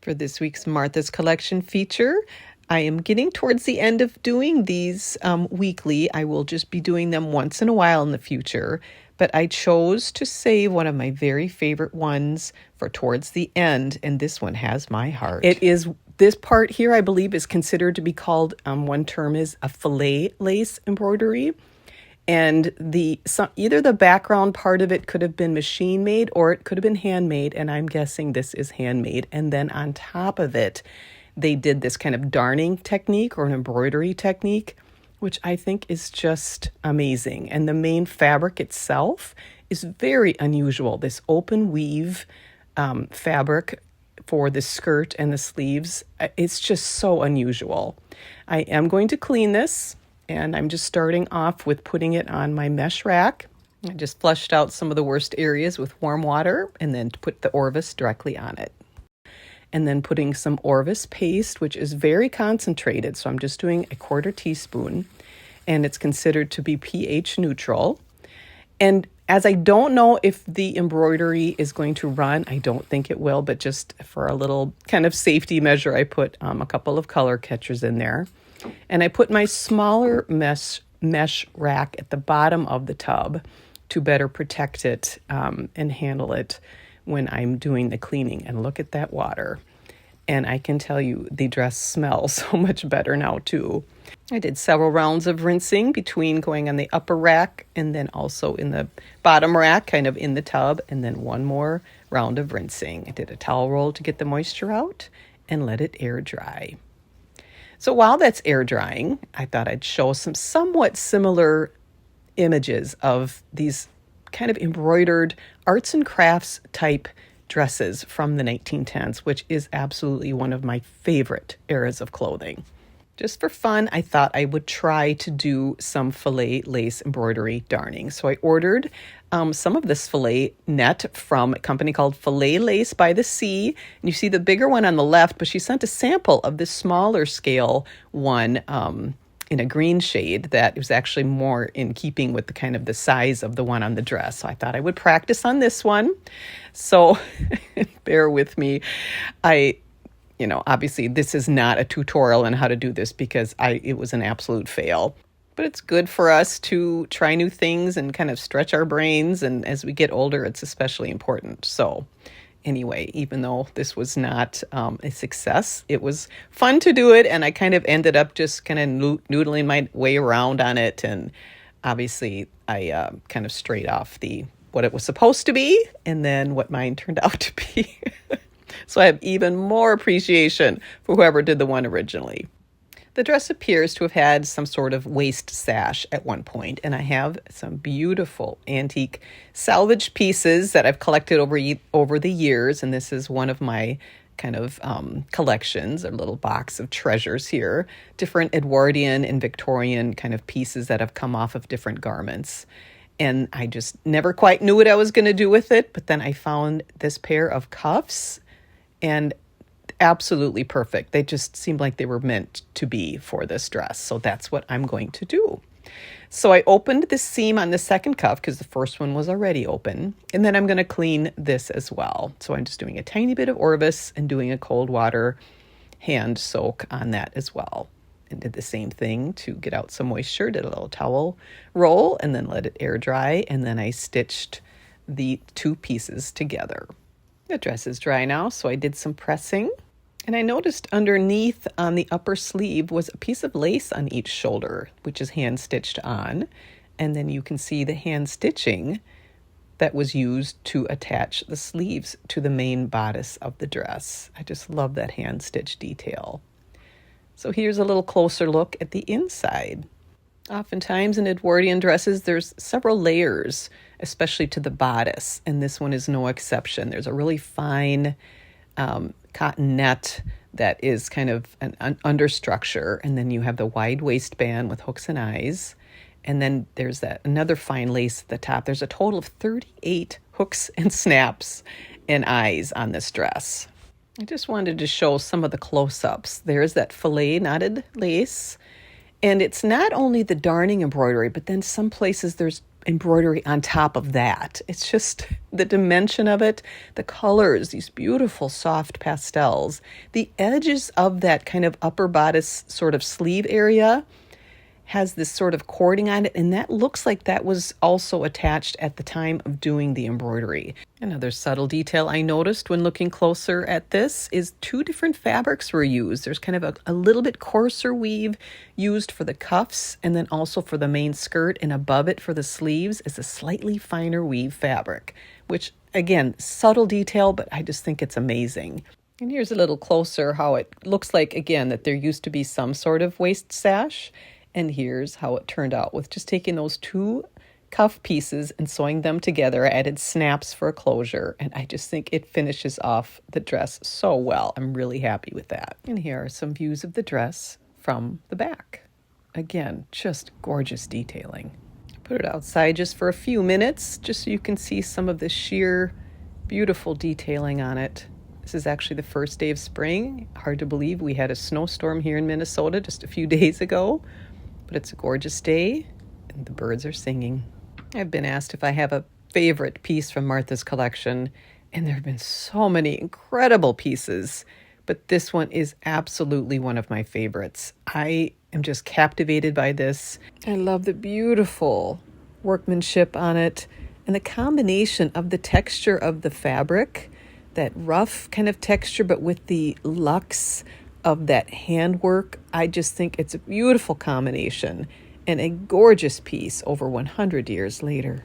For this week's Martha's Collection feature, I am getting towards the end of doing these weekly. I will just be doing them once in a while in the future, but I chose to save one of my very favorite ones for towards the end, and this one has my heart. It is this part here, I believe, is considered to be called, one term is a fillet lace embroidery. And either the background part of it could have been machine made or it could have been handmade, and I'm guessing this is handmade. And then on top of it, they did this kind of darning technique or an embroidery technique, which I think is just amazing. And the main fabric itself is very unusual. This open weave fabric for the skirt and the sleeves, it's just so unusual. I am going to clean this. And I'm just starting off with putting it on my mesh rack. I just flushed out some of the worst areas with warm water and then put the Orvis directly on it. And then putting some Orvis paste, which is very concentrated. So I'm just doing a 1/4 teaspoon, and it's considered to be pH neutral. And as I don't know if the embroidery is going to run, I don't think it will, but just for a little kind of safety measure, I put a couple of color catchers in there. And I put my smaller mesh rack at the bottom of the tub to better protect it and handle it when I'm doing the cleaning. And look at that water. And I can tell you the dress smells so much better now too. I did several rounds of rinsing between going on the upper rack and then also in the bottom rack, kind of in the tub, and then one more round of rinsing. I did a towel roll to get the moisture out and let it air dry. So while that's air drying, I thought I'd show some somewhat similar images of these kind of embroidered arts and crafts type dresses from the 1910s, which is absolutely one of my favorite eras of clothing. Just for fun, I thought I would try to do some filet lace embroidery darning. So I ordered some of this filet net from a company called Fillet Lace by the Sea. And you see the bigger one on the left, but she sent a sample of this smaller scale one in a green shade that was actually more in keeping with the kind of the size of the one on the dress. So I thought I would practice on this one. So bear with me. Obviously this is not a tutorial on how to do this because it was an absolute fail. But it's good for us to try new things and kind of stretch our brains. And as we get older, it's especially important. So anyway, even though this was not a success, it was fun to do it. And I kind of ended up just kind of noodling my way around on it. And obviously I kind of strayed off what it was supposed to be and then what mine turned out to be. So I have even more appreciation for whoever did the one originally. The dress appears to have had some sort of waist sash at one point, and I have some beautiful antique salvage pieces that I've collected over the years, and this is one of my kind of collections, a little box of treasures here, different Edwardian and Victorian kind of pieces that have come off of different garments. And I just never quite knew what I was going to do with it, but then I found this pair of cuffs, and absolutely perfect. They just seemed like they were meant to be for this dress. So that's what I'm going to do. So I opened the seam on the second cuff because the first one was already open. And then I'm going to clean this as well. So I'm just doing a tiny bit of Orvis and doing a cold water hand soak on that as well. And did the same thing to get out some moisture, did a little towel roll and then let it air dry. And then I stitched the two pieces together. The dress is dry now, so I did some pressing. And I noticed underneath on the upper sleeve was a piece of lace on each shoulder, which is hand stitched on. And then you can see the hand stitching that was used to attach the sleeves to the main bodice of the dress. I just love that hand stitch detail. So here's a little closer look at the inside. Oftentimes in Edwardian dresses, there's several layers, especially to the bodice, and this one is no exception. There's a really fine cotton net that is kind of an understructure, and then you have the wide waistband with hooks and eyes, and then there's another fine lace at the top. There's a total of 38 hooks and snaps and eyes on this dress. I just wanted to show some of the close-ups. There's that filet knotted lace. And it's not only the darning embroidery, but then some places there's embroidery on top of that. It's just the dimension of it, the colors, these beautiful soft pastels, the edges of that kind of upper bodice sort of sleeve area has this sort of cording on it, and that looks like that was also attached at the time of doing the embroidery. Another subtle detail I noticed when looking closer at this is 2 different fabrics were used. There's kind of a little bit coarser weave used for the cuffs, and then also for the main skirt, and above it for the sleeves is a slightly finer weave fabric, which again, subtle detail, but I just think it's amazing. And here's a little closer how it looks like, again, that there used to be some sort of waist sash. And here's how it turned out with just taking those 2 cuff pieces and sewing them together. I added snaps for a closure, and I just think it finishes off the dress so well. I'm really happy with that. And here are some views of the dress from the back. Again, just gorgeous detailing. Put it outside just for a few minutes, just so you can see some of the sheer, beautiful detailing on it. This is actually the first day of spring. Hard to believe we had a snowstorm here in Minnesota just a few days ago. But it's a gorgeous day, and the birds are singing. I've been asked if I have a favorite piece from Martha's collection, and there have been so many incredible pieces, but this one is absolutely one of my favorites. I am just captivated by this. I love the beautiful workmanship on it, and the combination of the texture of the fabric, that rough kind of texture, but with the luxe of that handwork. I just think it's a beautiful combination and a gorgeous piece over 100 years later.